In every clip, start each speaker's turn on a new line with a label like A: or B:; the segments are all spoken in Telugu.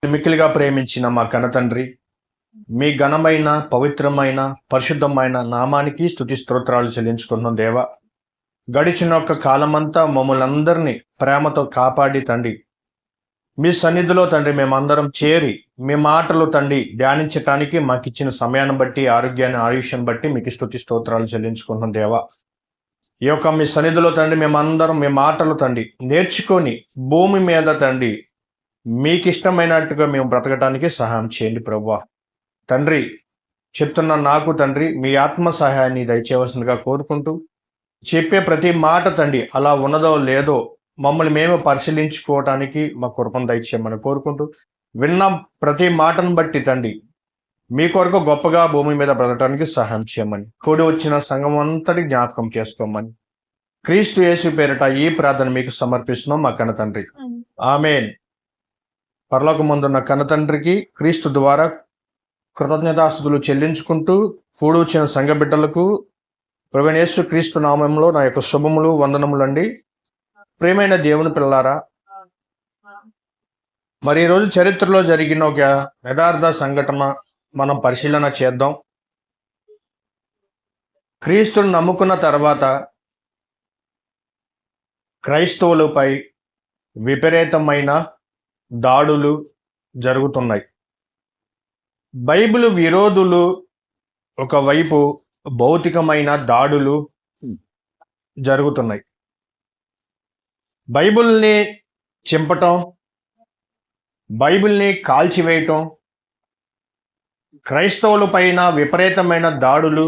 A: మిక్కిలిగా ప్రేమించిన మా కన్నతండ్రి, మీ ఘనమైన, పవిత్రమైన, పరిశుద్ధమైన నామానికి స్తుతి స్తోత్రాలు చెల్లించుకుంటున్నాం దేవా. గడిచిన ఒక్క కాలమంతా మమ్మల్ని అందరినీ ప్రేమతో కాపాడి తండ్రి, మీ సన్నిధిలో తండ్రి మేమందరం చేరి మీ మాటలు తండ్రి ధ్యానించటానికి మాకు ఇచ్చిన సమయాన్ని బట్టి, ఆరోగ్యాన్ని, ఆయుష్యాన్ని బట్టి మీకు స్తుతి స్తోత్రాలు చెల్లించుకుంటున్నాం దేవా. ఈ యొక్క మీ సన్నిధిలో తండ్రి మేమందరం మీ మాటలు తండ్రి నేర్చుకొని భూమి మీద తండ్రి మీకు ఇష్టమైనట్టుగా మేము బ్రతకటానికి సహాయం చేయండి ప్రభువా. తండ్రి, చెప్తున్న నాకు తండ్రి మీ ఆత్మ సహాయాన్ని దయచేయవలసిందిగా కోరుకుంటూ, చెప్పే ప్రతి మాట తండ్రి అలా ఉన్నదో లేదో మమ్మల్ని మేము పరిశీలించుకోవటానికి మా కృపను దయచేయమని కోరుకుంటూ, విన్న ప్రతి మాటను బట్టి తండ్రి మీ కొరకు గొప్పగా భూమి మీద బ్రతకటానికి సహాయం చేయమని, కూడి వచ్చిన సంఘం అంతటి జ్ఞాపకం చేసుకోమని క్రీస్తు యేసు పేరిట ఈ ప్రార్థన మీకు సమర్పిస్తున్నాం మా కన్న తండ్రి. ఆమేన్. పరలోకమందున్న కన్నతండ్రికి క్రీస్తు ద్వారా కృతజ్ఞతాస్తుతులు చెల్లించుకుంటూ కూడొచ్చిన సంఘ బిడ్డలకు ప్రభువైన యేసు క్రీస్తు నామంలో నా యొక్క శుభములు, వందనములండి. ప్రియమైన దేవుని పిల్లారా, మరి ఈరోజు చరిత్రలో జరిగిన ఒక యథార్థ సంఘటన మనం పరిశీలన చేద్దాం. క్రీస్తును నమ్ముకున్న తర్వాత క్రైస్తవులపై విపరీతమైన దాడులు జరుగుతున్నాయి. బైబిల్ విరోధులు ఒకవైపు భౌతికమైన దాడులు జరుగుతున్నాయి. బైబిల్ని చింపటం, బైబిల్ని కాల్చివేయటం, క్రైస్తవుల పైన విపరీతమైన దాడులు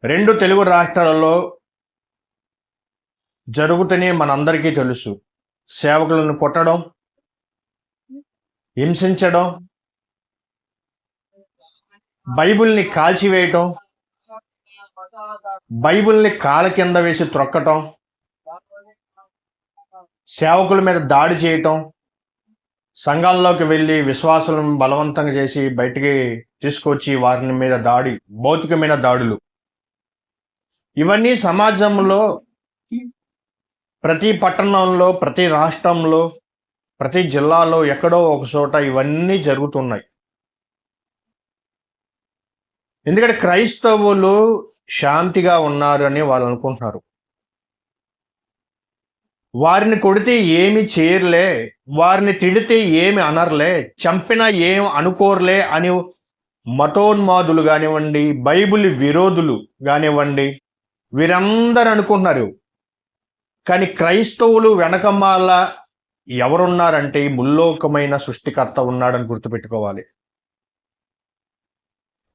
A: 2 తెలుగు రాష్ట్రాలలో జరుగుతూనే మనందరికీ తెలుసు. సేవకులను కొట్టడం, హింసించడం, బైబిల్ని కాల్చివేయటం, బైబిల్ని కాల కింద వేసి త్రొక్కటం, సేవకుల మీద దాడి చేయటం, సంఘాల్లోకి వెళ్ళి విశ్వాసులను బలవంతంగా చేసి బయటికి తీసుకొచ్చి వారి మీద దాడి, భౌతికమైన దాడులు, ఇవన్నీ సమాజంలో ప్రతి పట్టణంలో, ప్రతి రాష్ట్రంలో, ప్రతి జిల్లాలో ఎక్కడో ఒక చోట ఇవన్నీ జరుగుతున్నాయి. ఎందుకంటే క్రైస్తవులు శాంతిగా ఉన్నారు అని వాళ్ళు అనుకుంటున్నారు. వారిని కొడితే ఏమి చేయర్లే, వారిని తిడితే ఏమి అనర్లే, చంపినా ఏం అనుకోర్లే అని మతోన్మాదులు కానివ్వండి, బైబిల్ విరోధులు కానివ్వండి, వీరందరూ అనుకుంటున్నారు. కానీ క్రైస్తవులు వెనకమాల ఎవరున్నారంటే ముల్లోకమైన సృష్టికర్త ఉన్నాడని గుర్తుపెట్టుకోవాలి.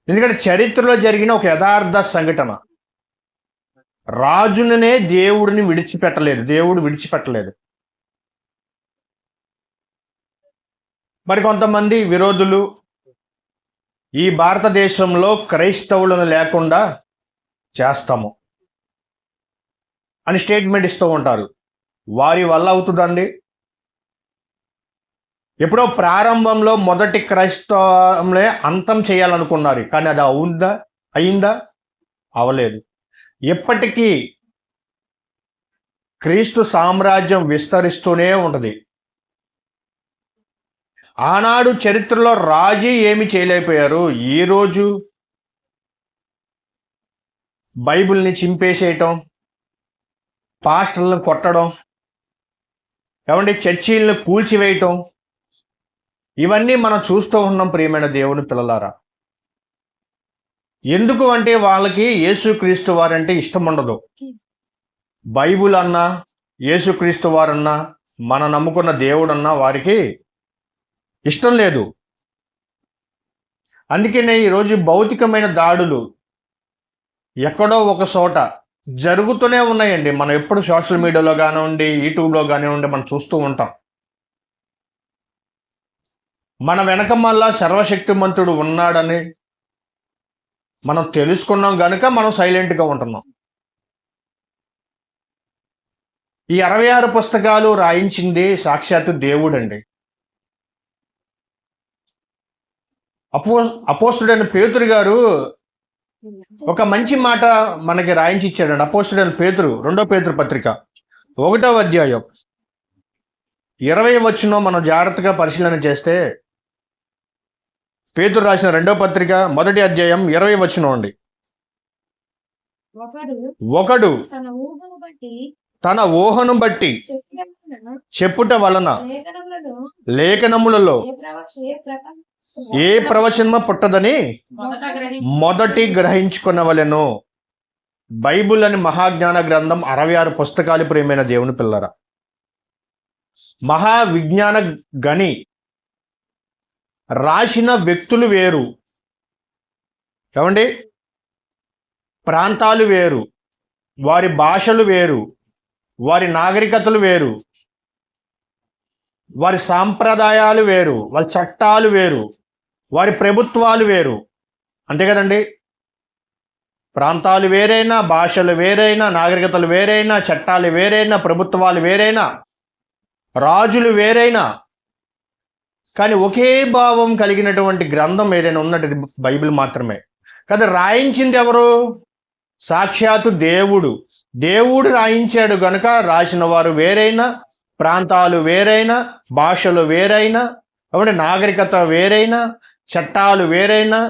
A: ఎందుకంటే చరిత్రలో జరిగిన ఒక యథార్థ సంఘటన. రాజుననే దేవుడు విడిచిపెట్టలేదు. మరి కొంతమంది విరోధులు ఈ భారతదేశంలో క్రైస్తవులను లేకుండా చేస్తాము అని స్టేట్మెంట్ ఇస్తూ ఉంటారు. వారి వల్ల అవుతుందండి? ఎప్పుడో ప్రారంభంలో మొదటి క్రైస్తవంలో అంతం చేయాలనుకున్నారు, కానీ అది అయిందా? అవలేదు. ఎప్పటికీ క్రీస్తు సామ్రాజ్యం విస్తరిస్తూనే ఉంటుంది. ఆనాడు చరిత్రలో రాజు ఏమి చేయలేకపోయారు. ఈరోజు బైబిల్ని చింపేసేయటం, పాస్టర్లను కొట్టడం, చర్చీలను కూల్చివేయటం, ఇవన్నీ మనం చూస్తూ ఉన్నాం. ప్రియమైన దేవుని పిల్లలారా, ఎందుకు అంటే వాళ్ళకి యేసుక్రీస్తు వారంటే ఇష్టం ఉండదు. బైబిల్ అన్నా, యేసుక్రీస్తు వారన్నా, మన నమ్ముకున్న దేవుడన్నా వారికి ఇష్టం లేదు. అందుకనే ఈరోజు భౌతికమైన దాడులు ఎక్కడో ఒక చోట జరుగుతూనే ఉన్నాయండి. మనం ఎప్పుడు సోషల్ మీడియాలో కానివ్వండి, యూట్యూబ్లో కానివ్వండి మనం చూస్తూ ఉంటాం. మన వెనకమల్లా సర్వశక్తిమంతుడు ఉన్నాడని మనం తెలుసుకున్నాం కనుక మనం సైలెంట్గా ఉంటున్నాం. ఈ 66 పుస్తకాలు రాయించింది సాక్షాత్తు దేవుడండి. అపోస్తుడైన పేతురు గారు ఒక మంచి మాట మనకి రాయించి ఇచ్చాడండి. అపోస్తుడైన పేతురు 2వ పేతురు పత్రిక 1వ అధ్యాయం 20వ వచనం మనం జాగ్రత్తగా పరిశీలన చేస్తే, పేతురు రాసిన 2వ పత్రిక 1వ అధ్యాయం 20వ వచనం అండి. ఒకడు తన ఊహను బట్టి చెప్పుట వలన లేఖనములలో ఏ ప్రవచనము పుట్టదని మొదటి గ్రహించుకునవలెను. బైబిల్ అని మహాజ్ఞాన గ్రంథం 66 పుస్తకాలు ప్రియమైన దేవుని పిల్లరా. మహావిజ్ఞాన గని రాసిన వ్యక్తులు వేరు, ఏమండి, ప్రాంతాలు వేరు, వారి భాషలు వేరు, వారి నాగరికతలు వేరు, వారి సాంప్రదాయాలు వేరు, వాళ్ళ చట్టాలు వేరు, వారి ప్రభుత్వాలు వేరు. అంతే కదండి. ప్రాంతాలు వేరైనా, భాషలు వేరైనా, నాగరికతలు వేరైనా, చట్టాలు వేరైనా, ప్రభుత్వాలు వేరైనా, రాజులు వేరైనా, కానీ ఒకే భావం కలిగినటువంటి గ్రంథం ఏదైనా ఉన్నట్టు బైబిల్ మాత్రమే. కదా, రాయించింది ఎవరు? సాక్షాత్తు దేవుడు. దేవుడు రాయించాడు గనుక రాసిన వారు వేరైనా, ప్రాంతాలు వేరైనా, భాషలు వేరైనా, అవునండి, నాగరికత వేరైనా, చట్టాలు వేరైనా,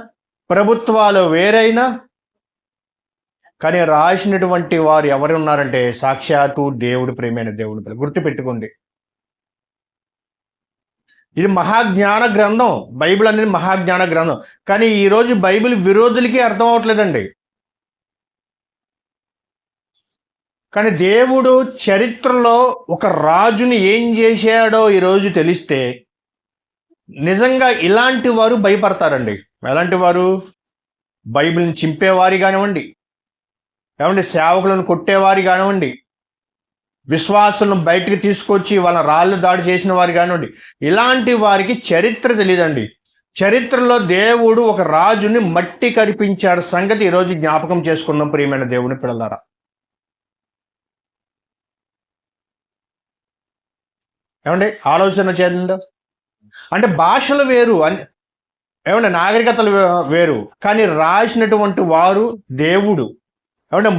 A: ప్రభుత్వాలు వేరైనా, కానీ రాసినటువంటి వారు ఎవరు ఉన్నారంటే సాక్షాత్తు దేవుడు, ప్రియమైన దేవుడు. గుర్తుపెట్టుకోండి, ఇది మహాజ్ఞాన గ్రంథం. బైబిల్ అనేది మహాజ్ఞాన గ్రంథం. కానీ ఈరోజు బైబిల్ విరోధులకి అర్థం అవట్లేదండి. కానీ దేవుడు చరిత్రలో ఒక రాజుని ఏం చేశాడో ఈరోజు తెలిస్తే నిజంగా ఇలాంటి వారు భయపడతారండి. ఎలాంటి వారు? బైబిల్ని చింపేవారి కానివ్వండి, ఏమంటే సేవకులను కొట్టేవారి కానివ్వండి, విశ్వాసులను బయటికి తీసుకొచ్చి వాళ్ళ రాళ్ళు దాడి చేసిన వారు కానివ్వండి, ఇలాంటి వారికి చరిత్ర తెలియదండి. చరిత్రలో దేవుడు ఒక రాజుని మట్టి కరిపించాడు సంగతి ఈరోజు జ్ఞాపకం చేసుకున్నాం ప్రియమైన దేవుని పిల్లలారా. ఏమండి, ఆలోచన చేయండి. అంటే భాషలు వేరు, ఏమంటే నాగరికతలు వేరు, కానీ రాసినటువంటి వారు దేవుడు. ఏమంటే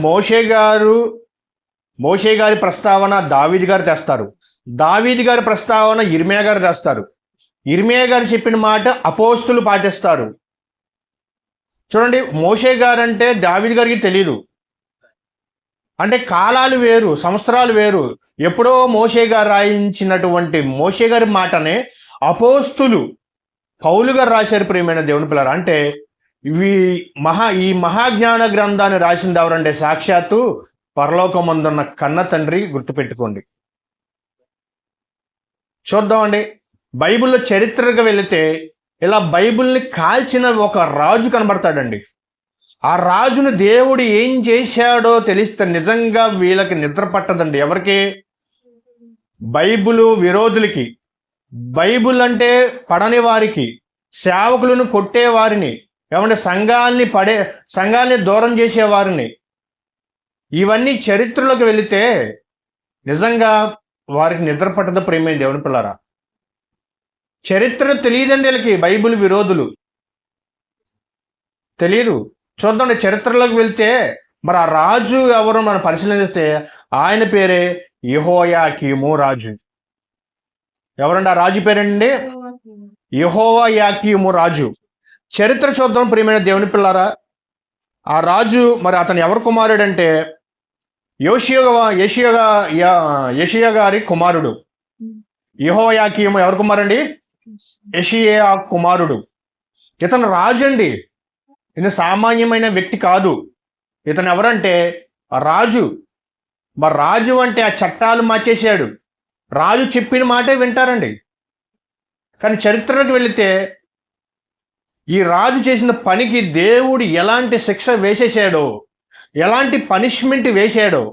A: మోషే గారి ప్రస్తావన దావీదు గారు తెస్తారు, దావీదు గారి ప్రస్తావన ఇర్మియా గారు తెస్తారు, ఇర్మియా గారు చెప్పిన మాట అపోస్తులు పాటిస్తారు. చూడండి, మోషే గారు అంటే దావీదు గారికి తెలియదు. అంటే కాలాలు వేరు, సంవత్సరాలు వేరు. ఎప్పుడో మోషే గారు రాయించినటువంటి మోషే గారి మాటనే అపోస్తులు పౌలు గారు రాశారు ప్రియమైన దేవుని పిల్లలు. అంటే ఈ మహాజ్ఞాన గ్రంథాన్ని రాసింది ఎవరంటే సాక్షాత్తు పరలోకమందున్న కన్న తండ్రి. గుర్తుపెట్టుకోండి. చూద్దామండి, బైబిల్లో చరిత్రగా వెళితే ఇలా బైబిల్ని కాల్చిన ఒక రాజు కనబడతాడండి. ఆ రాజును దేవుడు ఏం చేశాడో తెలిస్తే నిజంగా వీళ్ళకి నిద్ర పట్టదండి. ఎవరికి? బైబిలు విరోధులకి, బైబిల్ అంటే పడని వారికి, సేవకులను కొట్టేవారిని, ఏమంటే సంఘాల్ని దూరం చేసేవారిని. ఇవన్నీ చరిత్రలోకి వెళితే నిజంగా వారికి నిద్ర పట్టదు ప్రేమైన దేవుని పిల్లరా. చరిత్ర తెలియదండి వీళ్ళకి. బైబిల్ విరోధులు తెలియదు. చూద్దాండి, చరిత్రలోకి వెళ్తే మరి ఆ రాజు ఎవరు మనం పరిశీలన చేస్తే ఆయన పేరే యెహోయాకీము రాజు. ఎవరండి ఆ రాజు పేరండి? యెహోయాకీము రాజు. చరిత్ర చూద్దాం ప్రియమైన దేవుని పిల్లారా. ఆ రాజు మరి అతను ఎవరు కుమారుడు అంటే యోషియా గారి కుమారుడు. యెహోయాకీము ఎవరు కుమారుండి? యోషియా కుమారుడు. ఇతను రాజు అండి. ఇది సామాన్యమైన వ్యక్తి కాదు. ఇతను ఎవరంటే రాజు. మరి రాజు అంటే ఆ చట్టాలు మార్చేశాడు. రాజు చెప్పిన మాటే వింటారండి. కానీ చరిత్రలోకి వెళితే ఈ రాజు చేసిన పనికి దేవుడు ఎలాంటి శిక్ష వేసేసాడో, ఎలాంటి పనిష్మెంట్ వేశాడో,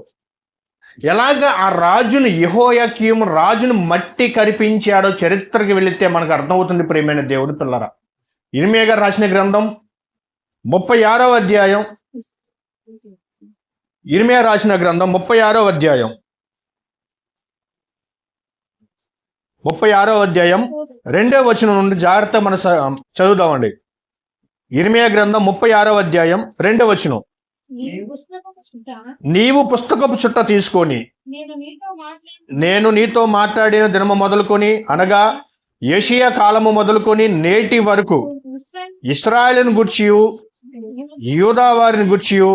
A: ఎలాగ ఆ రాజును యెహోయాకీము రాజును మట్టి కరిపించాడో చరిత్రకి వెళితే మనకు అర్థమవుతుంది ప్రియమైన దేవుని పిల్లరా. ఇర్మియా గారు రాసిన గ్రంథం 36వ అధ్యాయం, ఇర్మియా రాసిన గ్రంథం 36వ అధ్యాయం 2వ వచనం నుండి జాగ్రత్త మనం చదువుదామండి. ఇర్మియా గ్రంథం 36వ అధ్యాయం 2వ వచనం. నీవు పుస్తకపు చుట్ట తీసుకొని నేను నీతో మాట్లాడిన దినము మొదలుకొని అనగా ఏషియా కాలము మొదలుకొని నేటి వరకు ఇశ్రాయేలును గూర్చియు యూదా వారిని గూర్చియు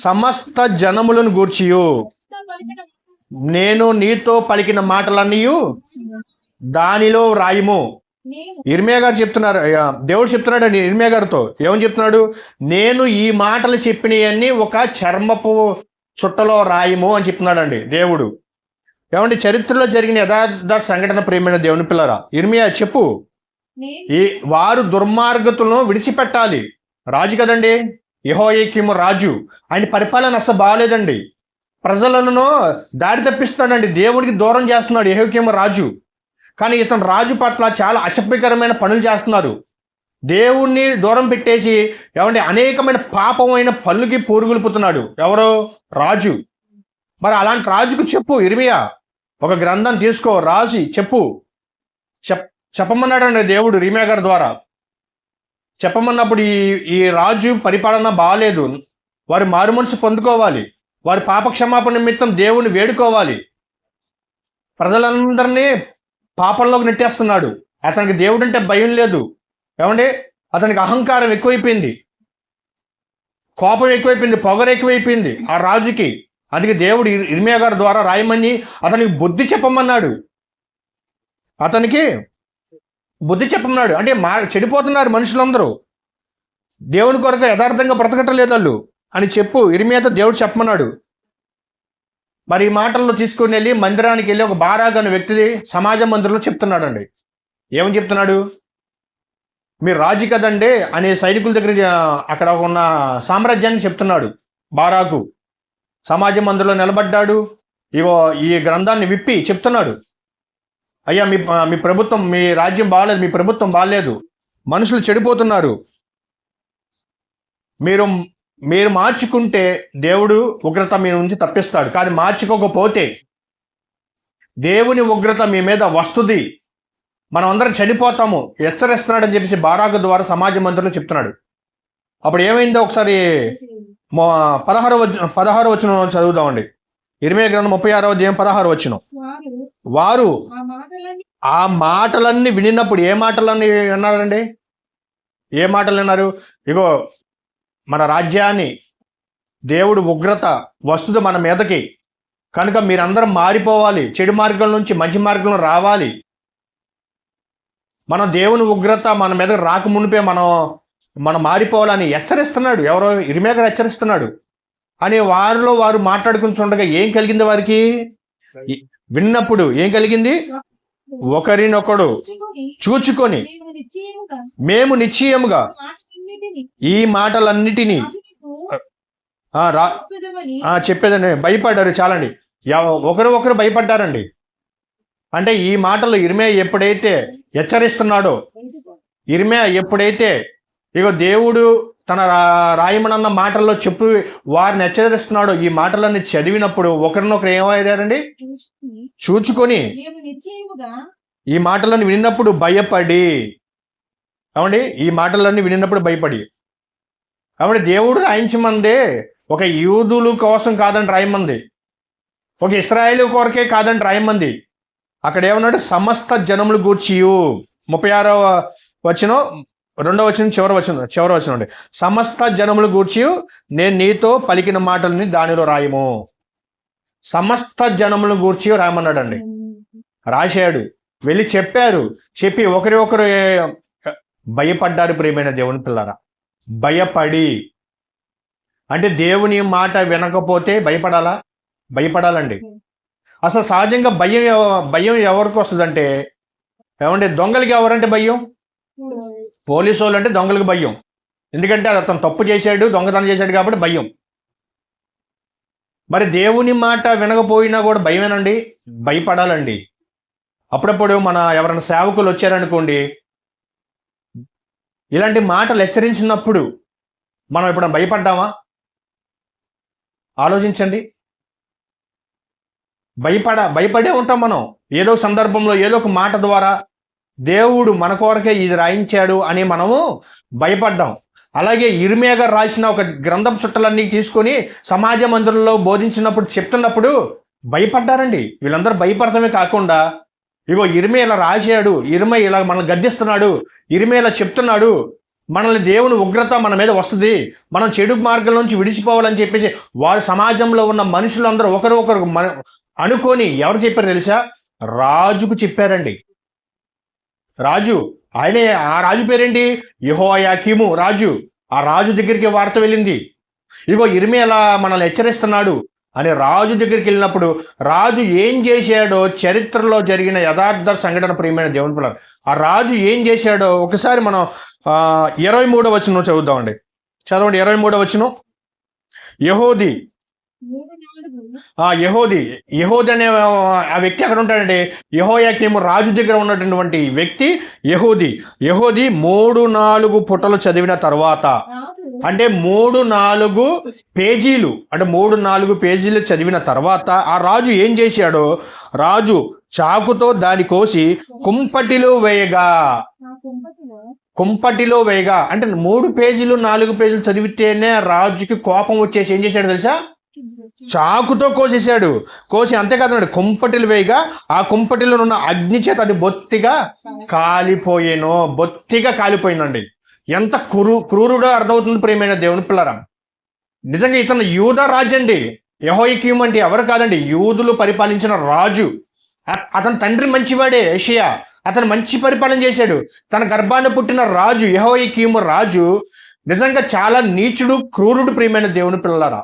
A: సమస్త జనములను గూర్చియు నేను నీతో పలికిన మాటలన్నీ దానిలో రాయము. ఇర్మియా గారు చెప్తున్నారు, దేవుడు చెప్తున్నాడు అండి ఇర్మియా గారితో. ఏమని చెప్తున్నాడు? నేను ఈ మాటలు చెప్పినవన్నీ ఒక చర్మపు చుట్టలో రాయము అని చెప్తున్నాడు అండి దేవుడు. ఏమండి, చరిత్రలో జరిగిన యథార్థ సంఘటన ప్రియమైన దేవుని పిల్లరా, ఇర్మియా చెప్పు. వారు దుర్మార్గతులను విడిచిపెట్టాలి. రాజు కదండి, యెహోయాకీము రాజు. ఆయన పరిపాలన అసలు బాగాలేదండి. ప్రజలను దారి తప్పిస్తున్నాడండి, దేవుడికి దూరం చేస్తున్నాడు యెహోయాకీము రాజు. కానీ ఇతను రాజు పట్ల చాలా అసభ్యకరమైన పనులు చేస్తున్నారు. దేవుణ్ణి దూరం పెట్టేసి ఏమంటే అనేకమైన పాపమైన పనులకి పూరుగులుపుతున్నాడు. ఎవరో రాజు. మరి అలాంటి రాజుకు చెప్పు ఇర్మియా, ఒక గ్రంథం తీసుకో, రాసి చెప్పు. చెప్పమన్నాడండి దేవుడు ఇర్మియా గారి ద్వారా. చెప్పమన్నప్పుడు ఈ రాజు పరిపాలన బాగాలేదు, వారి మారు మనసు పొందుకోవాలి, వారి పాప క్షమాపణ నిమిత్తం దేవుని వేడుకోవాలి. ప్రజలందరినీ పాపంలోకి నెట్టేస్తున్నాడు. అతనికి దేవుడు అంటే భయం లేదు. ఏమండి, అతనికి అహంకారం ఎక్కువైపోయింది, కోపం ఎక్కువైపోయింది, పొగరు ఎక్కువైపోయింది ఆ రాజుకి. అందుకే దేవుడు ఇర్మియా గారి ద్వారా రాయమని అతనికి బుద్ధి చెప్పమన్నాడు. అతనికి బుద్ధి చెప్పమన్నాడు. అంటే చెడిపోతున్నారు మనుషులందరూ, దేవుని కొరకు యథార్థంగా బ్రతకట్లేదు వాళ్ళు అని చెప్పు ఇర్మియాతో దేవుడు చెప్పమన్నాడు. మరి ఈ మాటల్లో తీసుకుని వెళ్ళి మందిరానికి వెళ్ళి ఒక బారాక్ అనే వ్యక్తి సమాజ మందిరంలో చెప్తున్నాడండి. ఏమని చెప్తున్నాడు? మీరు రాజు కదండి అనే సైనికుల దగ్గర అక్కడ ఉన్న సామ్రాజ్యాన్ని చెప్తున్నాడు. బారాకు సమాజ మందిరంలో నిలబడ్డాడు. ఇగో ఈ గ్రంథాన్ని విప్పి చెప్తున్నాడు, అయ్యా మీ ప్రభుత్వం, మీ రాజ్యం బాగాలేదు, మీ ప్రభుత్వం బాగాలేదు, మనుషులు చెడిపోతున్నారు. మీరు మార్చుకుంటే దేవుడు ఉగ్రత మీ నుంచి తప్పిస్తాడు. కానీ మార్చుకోకపోతే దేవుని ఉగ్రత మీ మీద వస్తుంది, మనం అందరం చనిపోతాము, హెచ్చరిస్తున్నాడు అని చెప్పేసి బారాకు ద్వారా సమాజ మందిరంలో చెప్తున్నాడు. అప్పుడు ఏమైందో ఒకసారి 16వ వచనం చదువుదామండి. ఇర్మియా గ్రంథం 36వ అధ్యాయం 16వ వచనం. వారు ఆ మాటలన్నీ వినినప్పుడు ఏ మాటలన్నీ విన్నారండి? ఏ మాటలు విన్నారు? ఇగో మన రాజ్యాన్ని దేవుడు ఉగ్రత వస్తుంది మన మీదకి, కనుక మీరందరం మారిపోవాలి, చెడు మార్గం నుంచి మంచి మార్గంలో రావాలి, మన దేవుని ఉగ్రత మన మీద రాకమునిపే మనం మారిపోవాలని హెచ్చరిస్తున్నాడు. ఎవరో ఇర్మియా గారు హెచ్చరిస్తున్నాడు. అని వారిలో వారు మాట్లాడుకుంటుండగా ఏం కలిగింది వారికి? విన్నప్పుడు ఏం కలిగింది? ఒకరినొకడు చూచుకొని మేము నిశ్చయముగా ఈ మాటలన్నిటినీ చెప్పేదని భయపడ్డారు. చాలండి, ఒకరు భయపడ్డారండి. అంటే ఈ మాటలు ఇర్మియా ఎప్పుడైతే హెచ్చరిస్తున్నాడో, ఇర్మియా ఎప్పుడైతే ఇగో దేవుడు తన రాయమనన్న మాటల్లో చెప్పి వారిని హెచ్చరిస్తున్నాడో, ఈ మాటలన్నీ చదివినప్పుడు ఒకరినొకరు ఏమయ్యారండి? చూచుకొని ఈ మాటలను విన్నప్పుడు భయపడి. ఏమండి, ఈ మాటలన్నీ వినినప్పుడు భయపడి. కాబట్టి దేవుడు రాయించమందే ఒక యూదుల కోసం కాదని రాయమంది, ఒక ఇశ్రాయేలు కొరకే కాదని రాయమంది. అక్కడ ఏమన్నాడు? సమస్త జనములు గూర్చియు. 36వ వచనం 2వ వచనం చివరి వచనం అండి. సమస్త జనములు గూర్చియు నేను నీతో పలికిన మాటలని దానిలో రాయము. సమస్త జనములు గూర్చియు రాయమన్నాడండి. రాశాడు, వెళ్ళి చెప్పారు. చెప్పి ఒకరు భయపడ్డారు. ప్రియమైన దేవుని పిల్లరా, భయపడి అంటే దేవుని మాట వినకపోతే భయపడాలండి. అసలు సహజంగా భయం ఎవరికి వస్తుందంటే, ఏమంటే దొంగలకి ఎవరంటే భయం? పోలీసు వాళ్ళు అంటే దొంగలకు భయం. ఎందుకంటే అతను తప్పు చేశాడు, దొంగతనం చేశాడు కాబట్టి భయం. మరి దేవుని మాట వినకపోయినా కూడా భయమేనండి, భయపడాలండి. అప్పుడప్పుడు ఎవరైనా సేవకులు వచ్చారనుకోండి, ఇలాంటి మాటలు హెచ్చరించినప్పుడు మనం ఎప్పుడైనా భయపడ్డామా? ఆలోచించండి. భయపడే ఉంటాం మనం. ఏదో సందర్భంలో ఏదో ఒక మాట ద్వారా దేవుడు మన కొరకే ఇది రాయించాడు అని మనము భయపడ్డాం. అలాగే ఇర్మియా గారు రాసిన ఒక గ్రంథం చుట్టలన్నీ తీసుకొని సమాజ మందిరంలో బోధించినప్పుడు చెప్తున్నప్పుడు భయపడ్డారండి. వీళ్ళందరూ భయపడటమే కాకుండా ఇగో ఇర్మియా ఇలా రాశాడు, ఇర్మియా ఇలా మనల్ని గద్దిస్తున్నాడు, ఇర్మియా ఇలా చెప్తున్నాడు, మనల్ని దేవుని ఉగ్రత మన మీద వస్తుంది, మనం చెడు మార్గం నుంచి విడిచిపోవాలని చెప్పేసి వారి సమాజంలో ఉన్న మనుషులందరూ ఒకరు అనుకొని ఎవరు చెప్పారు తెలుసా? రాజుకు చెప్పారండి. రాజు, ఆయనే, ఆ రాజు పేరేంటి? యెహోయాకీము రాజు. ఆ రాజు దగ్గరికి వార్త వెళ్ళింది, ఇగో ఇర్మియా అలా మనల్ని హెచ్చరిస్తున్నాడు అని. రాజు దగ్గరికి వెళ్ళినప్పుడు రాజు ఏం చేశాడో, చరిత్రలో జరిగిన యథార్థ సంఘటన, ప్రియమైన దేవుని పిల్లలు, ఆ రాజు ఏం చేశాడో ఒకసారి మనం 23వ వచనం చదువుదామండి. చదవండి, 23వ వచనం. యెహోది అనే ఆ వ్యక్తి ఎక్కడ ఉంటాడంటే, యెహోయాకీము రాజు దగ్గర ఉన్నటువంటి వ్యక్తి యెహోది 3-4 పుటలు చదివిన తర్వాత, అంటే 3-4 పేజీలు, అంటే 3-4 పేజీలు చదివిన తర్వాత ఆ రాజు ఏం చేశాడో, రాజు చాకుతో దాని కోసి కుంపటిలో వేయగా అంటే 3 పేజీలు 4 పేజీలు చదివితేనే రాజుకి కోపం వచ్చేసి ఏం చేశాడు తెలుసా? చాకుతో కోసి అంతేకాదు, కుంపటిలు వేయగా ఆ కుంపటిలో ఉన్న అగ్ని చేత అది బొత్తిగా కాలిపోయిందండి. ఎంత క్రూరుడో అర్థమవుతుంది ప్రియమైన దేవుని పిల్లరా. నిజంగా ఇతను యూదా రాజు అండి. యెహోయాకీము అంటే ఎవరు కాదండి, యూదులు పరిపాలించిన రాజు. అతని తండ్రి మంచివాడే, యోషియా. అతను మంచి పరిపాలన చేశాడు. తన గర్భాన పుట్టిన రాజు యెహోయాకీము రాజు నిజంగా చాలా నీచుడు, క్రూరుడు, ప్రియమైన దేవుని పిల్లరా.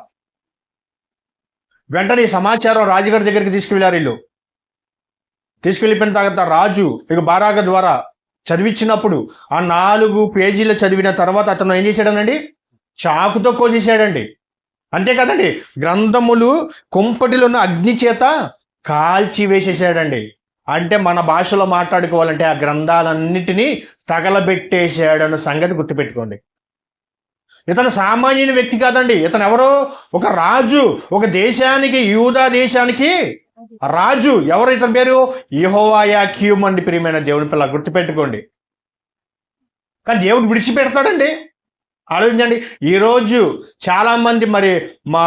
A: వెంటనే ఈ సమాచారం రాజుగారి దగ్గరికి తీసుకువెళ్ళారు. తీసుకెళ్ళిపోయిన తర్వాత రాజు ఇక బారాక ద్వారా చదివించినప్పుడు ఆ 4 పేజీలు చదివిన తర్వాత అతను ఏం చేశాడనండి? చాకుతో కోసేసాడండి. అంతేకాదండి, గ్రంథములు కుంపటిలో ఉన్న అగ్ని చేత కాల్చి వేసేసాడండి. అంటే మన భాషలో మాట్లాడుకోవాలంటే ఆ గ్రంథాలన్నిటినీ తగలబెట్టేసాడన్న సంగతి గుర్తుపెట్టుకోండి. ఇతను సామాన్యుని వ్యక్తి కాదండి. ఇతను ఎవరో ఒక రాజు, ఒక దేశానికి, యూదా దేశానికి రాజు. ఎవరు ఇతని పేరు? యెహోయాకీము అండి. ప్రియమైన దేవుని పిల్ల, గుర్తుపెట్టుకోండి. కానీ దేవుడు విడిచిపెడతాడండి. ఆలోచించండి. ఈరోజు చాలామంది మరి మా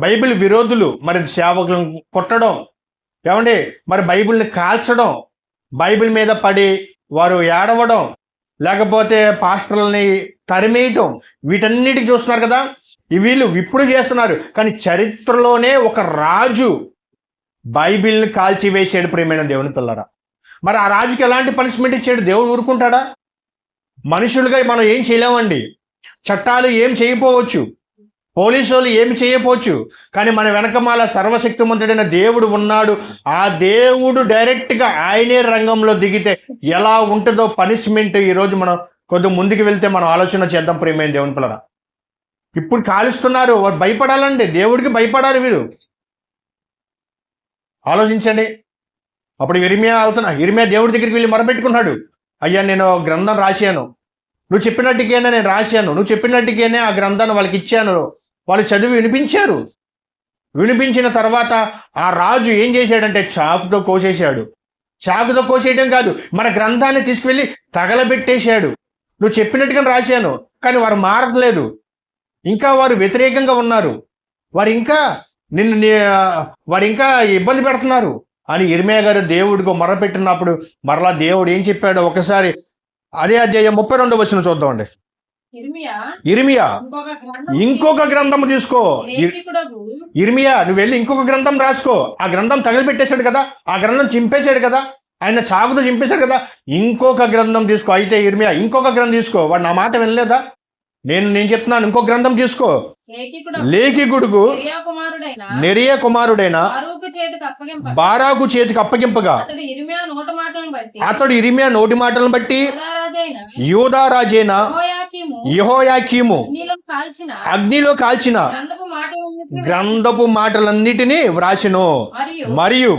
A: బైబిల్ విరోధులు మరి సేవకులను కొట్టడం, ఏమండి, మరి బైబిల్ని కాల్చడం, బైబిల్ మీద పడి వారు ఏడవడం, లేకపోతే పాస్టర్లని తరిమేయటం, వీటన్నిటికి చూస్తున్నారు కదా. వీళ్ళు ఇప్పుడు చేస్తున్నారు. కానీ చరిత్రలోనే ఒక రాజు బైబిల్ని కాల్చివేసాడు, ప్రియమైన దేవుని పిల్లరా. మరి ఆ రాజుకి ఎలాంటి పనిష్మెంట్ ఇచ్చాడు? దేవుడు ఊరుకుంటాడా? మనుషులుగా మనం ఏం చేయలేమండి. చట్టాలు ఏం చేయకపోవచ్చు, పోలీసు వాళ్ళు ఏమి చేయకపోవచ్చు, కానీ మన వెనకమాల సర్వశక్తిమంతుడైన దేవుడు ఉన్నాడు. ఆ దేవుడు డైరెక్ట్గా ఆయనే రంగంలో దిగితే ఎలా ఉంటుందో పనిష్మెంట్, ఈరోజు మనం కొద్దిగా ముందుకు వెళ్తే మనం ఆలోచన చేద్దాం, ప్రియమైన దేవుని పిల్లరా. ఇప్పుడు కాలుస్తున్నారు, వారు భయపడాలండి, దేవుడికి భయపడాలి వీరు. ఆలోచించండి. అప్పుడు ఇర్మియా దేవుడి దగ్గరికి వెళ్ళి మొరపెట్టుకున్నాడు, అయ్యా నేను గ్రంథం రాశాను, నువ్వు చెప్పినట్టుగానే నేను రాశాను, నువ్వు చెప్పినట్టుగానే ఆ గ్రంథాన్ని వాళ్ళకి ఇచ్చాను, వాళ్ళు చదివి వినిపించారు. వినిపించిన తర్వాత ఆ రాజు ఏం చేశాడంటే చాకుతో కోసేశాడు. చాకుతో కోసేయడం కాదు, మన గ్రంథాన్ని తీసుకువెళ్ళి తగలబెట్టేశాడు. నువ్వు చెప్పినట్టుగా రాశాను, కానీ వారు మారట్లేదు, ఇంకా వారు వ్యతిరేకంగా ఉన్నారు, వారు ఇంకా ఇబ్బంది పెడుతున్నారు అని ఇర్మియా గారు దేవుడికి మొరపెట్టినప్పుడు మరలా దేవుడు ఏం చెప్పాడో ఒకసారి అదే అధ్యాయం 32వ వచనం చూద్దామండి. ఇర్మియా ఇంకొక గ్రంథం తీసుకో. ఇర్మియా నువ్వు వెళ్ళి ఇంకొక గ్రంథం రాసుకో. ఆ గ్రంథం తగిలిపెట్టేశాడు కదా, ఆ గ్రంథం చింపేశాడు కదా, ఆయన చాకుతో చింపేశాడు కదా, ఇంకొక గ్రంథం తీసుకో. అయితే ఇర్మియా ఇంకొక గ్రంథం తీసుకో. వాడు నా మాట వినలేదా? నేను చెప్తున్నాను, ఇంకొక గ్రంథం తీసుకో. లేఖికుడుకు నెరియా కుమారుడైన బారాకు చేతికి అప్పగింపగా అతడు ఇర్మియా నోటి మాటలను బట్టి యూదా రాజైన యెహోయాకీము అగ్నిలో కాల్చిన గ్రంథపు మాటలన్నిటినీ వ్రాసెను. మరియు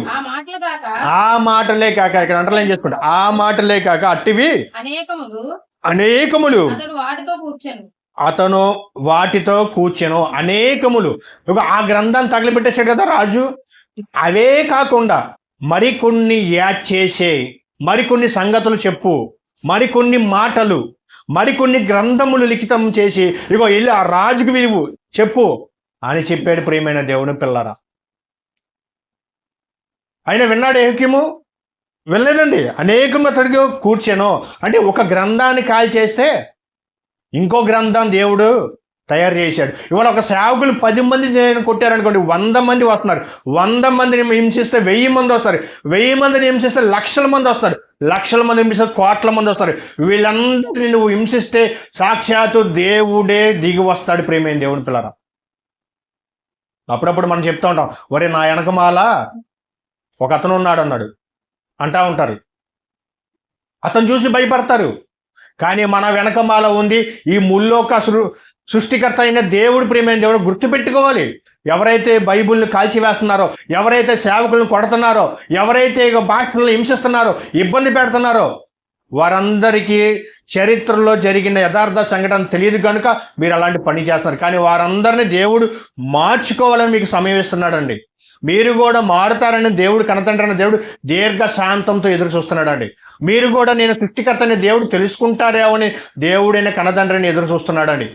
A: ఆ మాటలే కాక, ఇక్కడ అండర్లైన్ చేసుకోండి, ఆ మాటలే కాక అట్టివి అనేకములు అతను వాటితో కూర్చెను. అనేకములు. ఆ గ్రంథాన్ని తగిలిపెట్టేశాడు కదా రాజు. అవే కాకుండా మరికొన్ని యాడ్ చేసే, మరికొన్ని సంగతులు చెప్పు, మరికొన్ని మాటలు, మరికొన్ని గ్రంథములు లిఖితం చేసి ఇగో వెళ్ళి ఆ రాజుకు విలువు చెప్పు అని చెప్పాడు ప్రియమైన దేవుని పిల్లరా. ఆయన విన్నాడు ఏకిము? వెళ్ళలేదండి. అనేకం అతడికి కూర్చాను. అంటే ఒక గ్రంథాన్ని కాల్ చేస్తే ఇంకో గ్రంథం దేవుడు తయారు చేశాడు. ఇవాళ ఒక సేవకులు 10 మంది కొట్టారనుకోండి, 100 మంది వస్తున్నారు. 100 మందిని హింసిస్తే 1000 మంది వస్తారు. 1000 మందిని హింసిస్తే లక్షల మంది వస్తారు. లక్షల మంది హింసిస్తే కోట్ల మంది వస్తారు. వీళ్ళందరినీ నువ్వు హింసిస్తే సాక్షాత్తు దేవుడే దిగి వస్తాడు ప్రేమైన దేవుని పిల్లరా. అప్పుడప్పుడు మనం చెప్తూ ఉంటాం, ఒరే నా వెనకమాల ఒక అతను ఉన్నాడు అన్నాడు అంటా ఉంటారు. అతను చూసి భయపడతారు. కానీ మన వెనకమాల ఉంది ఈ ముల్లోక సృష్టికర్త అయిన దేవుడు, ప్రియమైన దేవుడు గుర్తుపెట్టుకోవాలి. ఎవరైతే బైబిల్ని కాల్చివేస్తున్నారో, ఎవరైతే సేవకులను కొడుతున్నారో, ఎవరైతే భాషలను హింసిస్తున్నారో, ఇబ్బంది పెడుతున్నారో, వారందరికీ చరిత్రలో జరిగిన యథార్థ సంఘటన తెలియదు కనుక మీరు అలాంటి పని చేస్తున్నారు. కానీ వారందరినీ దేవుడు మార్చుకోవాలని మీకు సమయం ఇస్తున్నాడండి. మీరు కూడా మారుతారని దేవుడు, కనతండ్రి దేవుడు దీర్ఘశాంతంతో ఎదురు చూస్తున్నాడండి. మీరు కూడా నేను సృష్టికర్తని దేవుడు తెలుసుకుంటారేమో అని దేవుడైన కనతండ్రిని ఎదురు చూస్తున్నాడండి.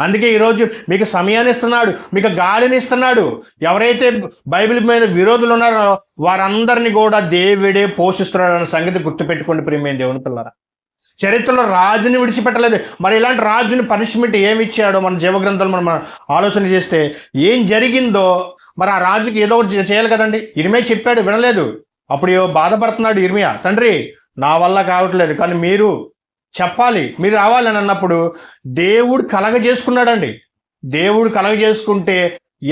A: అందుకే ఈరోజు మీకు సమయాన్ని ఇస్తున్నాడు, మీకు గాలిని ఇస్తున్నాడు. ఎవరైతే బైబిల్ మీద విరోధులు ఉన్నారో వారందరినీ కూడా దేవుడే పోషిస్తున్నాడు అన్న సంగతి గుర్తుపెట్టుకోండి ప్రియమైన దేవుని పిల్లరా. చరిత్రలో రాజుని విడిచిపెట్టలేదు. మరి ఇలాంటి రాజుని పనిష్మెంట్ ఏమి ఇచ్చాడో మన జీవగ్రంథాలు మనం ఆలోచన చేస్తే ఏం జరిగిందో, మరి ఆ రాజుకి ఏదో ఒకటి చేయాలి కదండి. ఇర్మియా చెప్పాడు, వినలేదు. అప్పుడు బాధపడుతున్నాడు ఇర్మియా, తండ్రి నా వల్ల కావట్లేదు, కానీ మీరు చెప్పాలి, మీరు రావాలని అన్నప్పుడు దేవుడు కలగజేసుకున్నాడండి. దేవుడు కలగజేసుకుంటే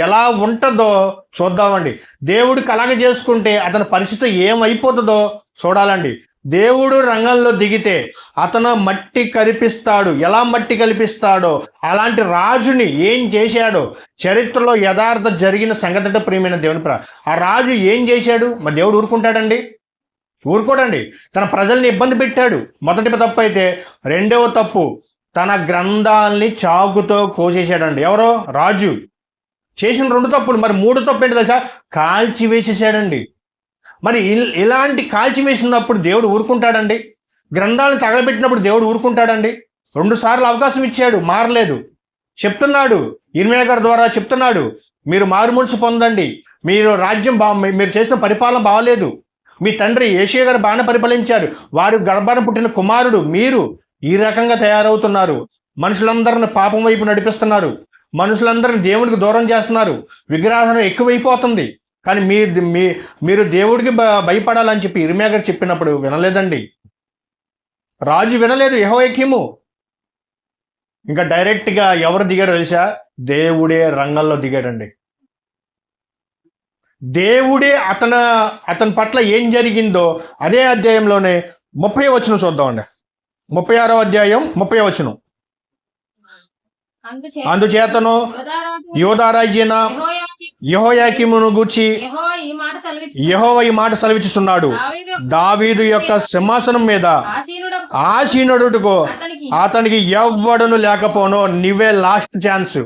A: ఎలా ఉంటుందో చూద్దామండి. దేవుడు కలగజేసుకుంటే అతని పరిస్థితి ఏమైపోతుందో చూడాలండి. దేవుడు రంగంలో దిగితే అతను మట్టి కల్పిస్తాడు. ఎలా మట్టి కల్పిస్తాడో అలాంటి రాజుని ఏం చేశాడో చరిత్రలో యథార్థ జరిగిన సంగతి ప్రియమైన దేవుని ఆ రాజు ఏం చేశాడు? మరి దేవుడు ఊరుకుంటాడండి? ఊరుకోడండి. తన ప్రజల్ని ఇబ్బంది పెట్టాడు, మొదటి తప్పు అయితే. రెండవ తప్పు, తన గ్రంథాల్ని చాకుతో కోసేశాడండి. ఎవరో రాజు చేసిన 2 తప్పులు. మరి 3 తప్పు ఏంటి తెలుసా? కాల్చి వేసేసాడండి. మరి ఇలాంటి కాల్చి వేసినప్పుడు దేవుడు ఊరుకుంటాడండి? గ్రంథాలను తగలబెట్టినప్పుడు దేవుడు ఊరుకుంటాడండి? 2 సార్లు అవకాశం ఇచ్చాడు, మారలేదు. చెప్తున్నాడు, ఇర్మియా గారి ద్వారా చెప్తున్నాడు, మీరు మారుమనసు పొందండి, మీరు రాజ్యం మీరు చేసిన పరిపాలన బాగలేదు, మీ తండ్రి యోషియా గారు బాగానే పరిపాలించారు, వారు గర్భాన పుట్టిన కుమారుడు మీరు ఈ రకంగా తయారవుతున్నారు, మనుషులందరిని పాపం వైపు నడిపిస్తున్నారు, మనుషులందరిని దేవుడికి దూరం చేస్తున్నారు, విగ్రహారాధన ఎక్కువైపోతుంది, కానీ మీరు దేవుడికి భయపడాలని చెప్పి ఇర్మియా గారు చెప్పినప్పుడు వినలేదండి. రాజు వినలేదు, యెహోయాకీము. ఇంకా డైరెక్ట్గా ఎవరు దిగారో తెలుసా? దేవుడే రంగంలో దిగాడండి. దేవుడే అతని పట్ల ఏం జరిగిందో అదే అధ్యాయంలోనే 30వ వచనం చూద్దామండి. 36వ అధ్యాయం 30వ వచనం. అందుచేతను యోధారాజైన యెహోయాకీమును గూర్చి యెహోవా ఈ మాట సెలవిస్తున్నాడు, దావీదు యొక్క సింహాసనం మీద ఆసీనుడుకు అతనికి ఎవ్వడును లేకపోను. నీవే లాస్ట్ ఛాన్స్.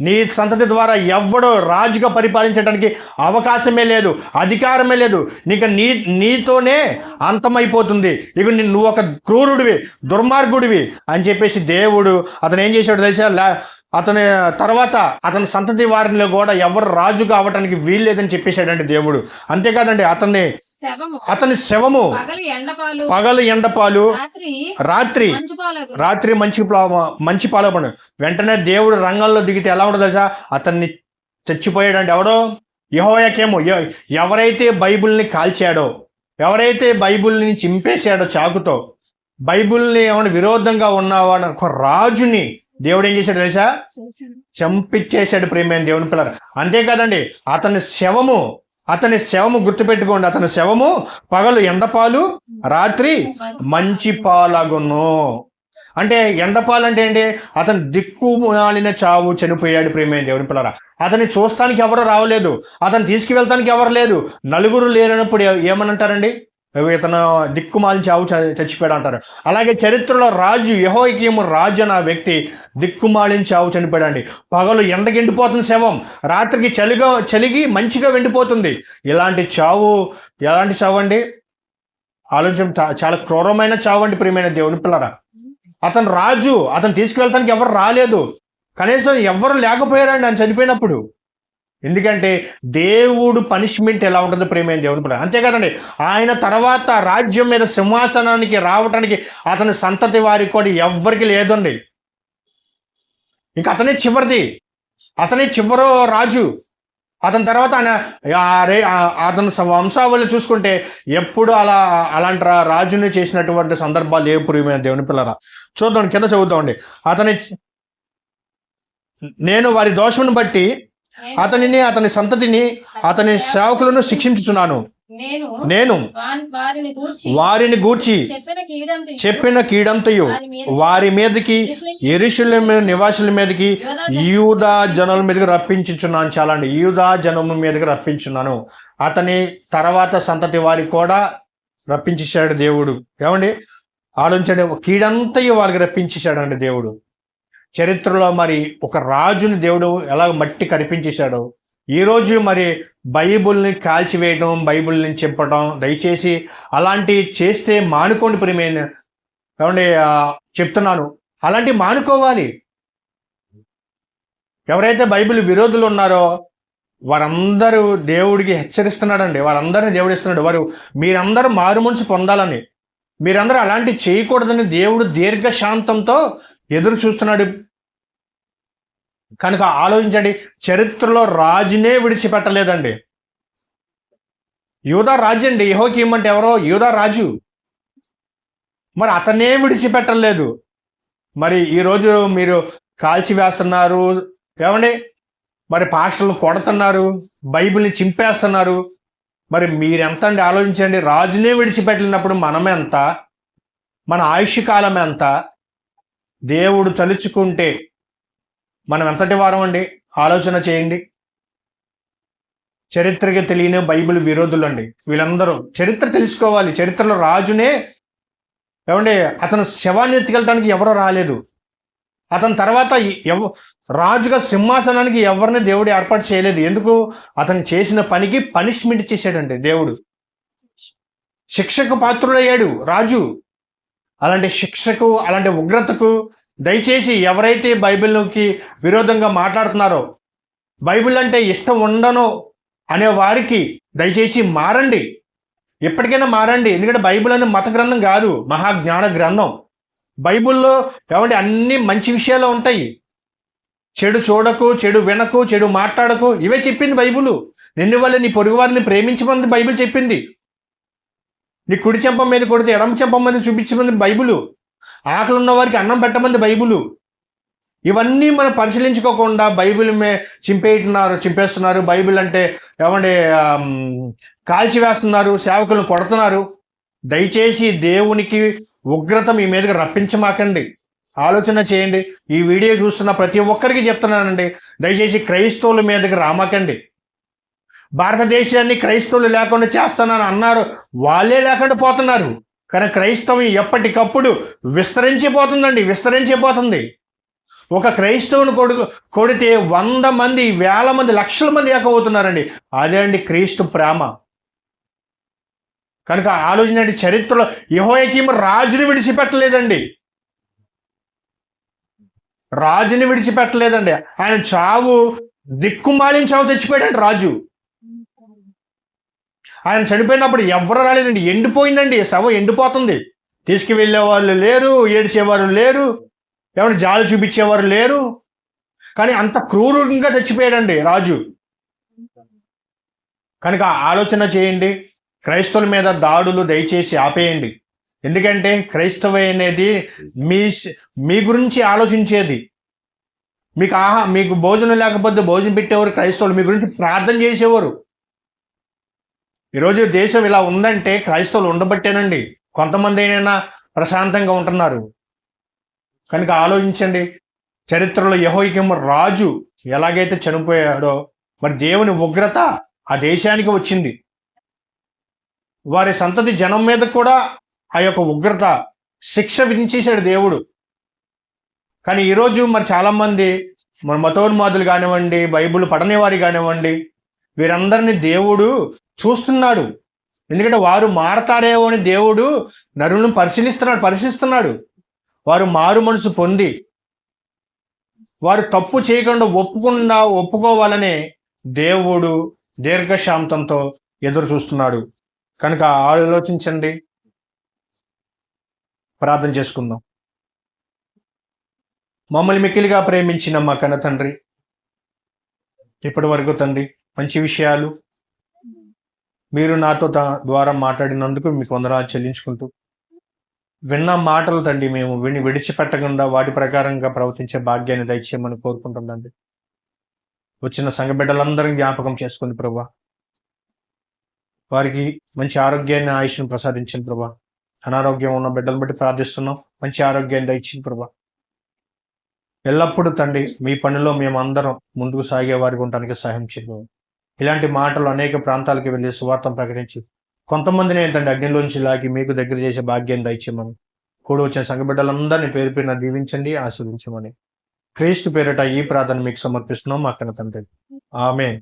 A: నీ సంతతి ద్వారా ఎవ్వడో రాజుగా పరిపాలించడానికి అవకాశమే లేదు, అధికారమే లేదు. నీతోనే అంతమైపోతుంది. ఇక నువ్వు ఒక క్రూరుడివి, దుర్మార్గుడివి అని చెప్పేసి దేవుడు అతను ఏం చేశాడు తెలుసా? అతని తర్వాత అతని సంతతి వారిలో కూడా ఎవరు రాజు కావటానికి వీల్లేదని చెప్పేశాడండి దేవుడు. అంతేకాదండి, అతని శవము పగలు ఎండపాలు, రాత్రి మంచి పాలపడు. వెంటనే దేవుడు రంగంలో దిగితే ఎలా ఉండదు తెలుసా? అతన్ని చచ్చిపోయాడండి. ఎవడో? యెహోయాకీము. ఎవరైతే బైబిల్ని కాల్చాడో, ఎవరైతే బైబిల్ని చింపేశాడో చాకుతో, బైబిల్ని ఏమైనా విరోధంగా ఉన్నవాడు ఒక రాజుని దేవుడు ఏం చేశాడు తెలుసా? చంపించేశాడు ప్రియమైన దేవుని పిల్లలు. అంతేకాదండి, అతని శవము గుర్తుపెట్టుకోండి, అతని శవము పగలు ఎండపాలు, రాత్రి మంచి పాలగును. అంటే ఎండపాలు అంటే ఏంటి? అతను దిక్కుమాలిన చావు చనిపోయాడు ప్రియమైన దేవుని పిల్లరా. అతన్ని చూస్తానికి ఎవరు రావలేదు, అతను తీసుకువెళ్తానికి ఎవరు లేదు. నలుగురు లేనప్పుడు ఏమనంటారండి? ఇతను దిక్కుమాలిన చావు చచ్చిపోయాడు అంటారు. అలాగే చరిత్రలో రాజు యెహోయాకీము రాజు అన్న వ్యక్తి దిక్కుమాలిన చావు చనిపోయాడండి. పగలు ఎండకి ఎండిపోతుంది శవం, రాత్రికి చలిగి మంచిగా వెండిపోతుంది. ఎలాంటి చావు అండి? ఆలోచన చాలా క్రూరమైన చావు అండి ప్రియమైన దేవుని పిల్లరా. అతను రాజు, అతను తీసుకువెళ్తానికి ఎవరు రాలేదు, కనీసం ఎవరు లేకపోయారండి ఆయన చనిపోయినప్పుడు. ఎందుకంటే దేవుడు పనిష్మెంట్ ఎలా ఉంటుందో ప్రేమైన దేవుని పిల్లలు, అంతే కదండి. ఆయన తర్వాత రాజ్యం మీద సింహాసనానికి రావటానికి అతని సంతతి వారికి కూడా ఎవ్వరికి లేదండి. ఇంకా అతనే చివరిది, అతనే చివరో రాజు. అతని తర్వాత ఆయన అతని వంశావళి చూసుకుంటే ఎప్పుడు అలాంటి రాజుని చేసినటువంటి సందర్భాలు ఏ ప్రియమైన దేవుని పిల్లరా. చూద్దాం, కింద చదువుతామండి. నేను వారి దోషమును బట్టి అతనిని, అతని సంతతిని, అతని సేవకులను శిక్షించుతున్నాను. నేను వారిని గూర్చి చెప్పిన కీడంతయు వారి మీదకి, యెరూషలేము నివాసుల మీదకి, యూదా జనుల మీదకి రప్పించుచున్నాను. చాలా అండి, యూదా జనము మీదకి రప్పించున్నాను. అతని తర్వాత సంతతి వారికి కూడా రప్పించేశాడు దేవుడు. ఏమండి ఆలోచించండి, కీడంతయు వారికి రప్పించేశాడండి దేవుడు. చరిత్రలో మరి ఒక రాజుని దేవుడు ఎలా మట్టి కరిపించేశాడో, ఈరోజు మరి బైబుల్ని కాల్చివేయడం, బైబుల్ని చెప్పడం, దయచేసి అలాంటివి చేస్తే మానుకోండి ప్రియమైన. ఏమండి చెప్తున్నాను, అలాంటివి మానుకోవాలి. ఎవరైతే బైబిల్ విరోధులు ఉన్నారో వారందరూ దేవుడికి హెచ్చరిస్తున్నాడండి, వారందరినీ దేవుడు ఇస్తున్నాడు. మీరందరూ మారు మనసు పొందాలని, మీరందరూ అలాంటివి చేయకూడదని దేవుడు దీర్ఘశాంతంతో ఎదురు చూస్తున్నాడు. కనుక ఆలోచించండి, చరిత్రలో రాజునే విడిచిపెట్టలేదండి. యూదా రాజు అండి, యెహోయాకీము అంటే ఎవరో యూదా రాజు, మరి అతనే విడిచిపెట్టలేదు. మరి ఈరోజు మీరు కాల్చివేస్తున్నారు, ఏమండి మరి పాస్టర్లు కొడుతున్నారు, బైబిల్ని చింపేస్తున్నారు. మరి మీరెంత అండి ఆలోచించండి. రాజునే విడిచిపెట్టినప్పుడు మనమెంత, మన ఆయుష్ కాలం ఎంత, దేవుడు తలుచుకుంటే మనం ఎంతటి వారం అండి ఆలోచన చేయండి. చరిత్రకి తెలియని బైబిల్ విరోధులు అండి వీళ్ళందరూ. చరిత్ర తెలుసుకోవాలి. చరిత్రలో రాజునే, ఏమండి అతను శవాన్ని ఎత్తుకెళ్ళడానికి ఎవరో రాలేదు. అతని తర్వాత రాజుగా సింహాసనానికి ఎవరిని దేవుడు ఏర్పాటు చేయలేదు. ఎందుకు? అతను చేసిన పనికి పనిష్మెంట్ చేశాడండి దేవుడు. శిక్షకు పాత్రుడయ్యాడు రాజు. అలాంటి శిక్షకు, అలాంటి ఉగ్రతకు దయచేసి ఎవరైతే బైబిల్కి విరోధంగా మాట్లాడుతున్నారో, బైబిల్ అంటే ఇష్టం ఉండను అనే వారికి దయచేసి మారండి. ఎప్పటికైనా మారండి. ఎందుకంటే బైబిల్ అనే మత గ్రంథం కాదు, మహాజ్ఞాన గ్రంథం. బైబిల్లో ఏమంటే అన్ని మంచి విషయాలు ఉంటాయి. చెడు చూడకు, చెడు వినకు, చెడు మాట్లాడకు, ఇవే చెప్పింది బైబిల్. నిన్ను వల్ల నీ పొరుగు వారిని ప్రేమించమని బైబిల్ చెప్పింది. నీ కుడి చెంప మీద కొడితే ఎడమ చెంప మీద చూపించమంది బైబిల్. ఆకలి ఉన్న వారికి అన్నం పెట్టమంది బైబిల్. ఇవన్నీ మనం పరిశీలించుకోకుండా బైబిల్ చింపేస్తున్నారు. బైబిల్ అంటే ఏమంటే కాల్చివేస్తున్నారు, సేవకులను కొడుతున్నారు. దయచేసి దేవునికి ఉగ్రత మీ మీదకి రప్పించమాకండి. ఆలోచన చేయండి. ఈ వీడియో చూస్తున్న ప్రతి ఒక్కరికి చెప్తున్నానండి, దయచేసి క్రైస్తవుల మీదకి రామాకండి. భారతదేశాన్ని క్రైస్తవులు లేకుండా చేస్తానని అన్నారు, వాళ్ళే లేకుండా పోతున్నారు. కానీ క్రైస్తవం ఎప్పటికప్పుడు విస్తరించిపోతుందండి, విస్తరించిపోతుంది. ఒక క్రైస్తవుని కొడితే 100 మంది, 1000 మంది, లక్షల మంది ఏకమవుతున్నారండి. అదే అండి క్రీస్తు ప్రేమ. కనుక ఆలోచన, చరిత్రలో యెహోయాకీము రాజుని విడిచిపెట్టలేదండి, రాజుని విడిచిపెట్టలేదండి. ఆయన చావు దిక్కుమాలిన చావు తెచ్చిపోయాడండి రాజు. ఆయన చనిపోయినప్పుడు ఎవరు రాలేదండి, ఎండిపోయిందండి, శవం ఎండిపోతుంది. తీసుకువెళ్ళే వాళ్ళు లేరు, ఏడ్చేవారు లేరు, ఏమైనా జాలి చూపించేవారు లేరు. కానీ అంత క్రూరంగా చచ్చిపోయాడండి రాజు. కనుక ఆలోచన చేయండి. క్రైస్తవుల మీద దాడులు దయచేసి ఆపేయండి. ఎందుకంటే క్రైస్తవ అనేది మీ గురించి ఆలోచించేది. మీకు భోజనం లేకపోతే భోజనం పెట్టేవారు క్రైస్తవులు, మీ గురించి ప్రార్థన చేసేవారు. ఈరోజు దేశం ఇలా ఉందంటే క్రైస్తవులు ఉండబట్టేనండి కొంతమంది అయినా ప్రశాంతంగా ఉంటున్నారు. కనుక ఆలోచించండి. చరిత్రలో యెహోయాకీము రాజు ఎలాగైతే చనిపోయాడో, మరి దేవుని ఉగ్రత ఆ దేశానికి వచ్చింది. వారి సంతతి జనం మీద కూడా ఆ యొక్క ఉగ్రత శిక్ష విధించేశాడు దేవుడు. కానీ ఈరోజు మరి చాలామంది మన మతోన్మాదులు కానివ్వండి, బైబిల్ పడనేవారి కానివ్వండి, వీరందరినీ దేవుడు చూస్తున్నాడు. ఎందుకంటే వారు మారతారేమో అని దేవుడు నరులను పరిశీలిస్తున్నాడు. వారు మారు మనసు పొంది వారు తప్పు చేయకుండా ఒప్పుకోవాలనే దేవుడు దీర్ఘశాంతంతో ఎదురు చూస్తున్నాడు. కనుక ఆలోచించండి, ప్రార్థన చేసుకుందాం. మమ్మల్ని మిక్కిలిగా ప్రేమించిన మా కన్న తండ్రి, ఇప్పటి వరకు తండ్రి మంచి విషయాలు మీరు నాతో ద్వారా మాట్లాడినందుకు మీకు వందనాలు చెల్లించుకుంటూ, విన్న మాటలు తండ్రి మేము విడిచిపెట్టకుండా వాటి ప్రకారంగా ప్రవర్తించే భాగ్యాన్ని దయచేయమని కోరుకుంటుందండి. వచ్చిన సంఘ బిడ్డలందరినీ జ్ఞాపకం చేసుకోండి ప్రభా. వారికి మంచి ఆరోగ్యాన్ని, ఆయుష్ను ప్రసాదించండి ప్రభా. అనారోగ్యం ఉన్న బిడ్డలను బట్టి ప్రార్థిస్తున్నాం, మంచి ఆరోగ్యాన్ని దయచేయండి ప్రభా. ఎల్లప్పుడూ తండ్రి మీ పనిలో మేము అందరం ముందుకు సాగే వారికి ఉండడానికి సహాయం చేయండి. ఇలాంటి మాటలు అనేక ప్రాంతాలకు వెళ్ళి సువార్తను ప్రకటించి కొంతమందిని ఏంటంటే అగ్నిలోంచి లాగి మీకు దగ్గర చేసే భాగ్యాన్ని దయచేయమని, కూడి వచ్చిన సంఘ బిడ్డలందరినీ పేరు పేరున దీవించండి, ఆశీర్వదించమని క్రీస్తు పేరిట ఈ ప్రార్థన మీకు సమర్పిస్తున్నాం మా కన్న తండ్రి. ఆమేన్.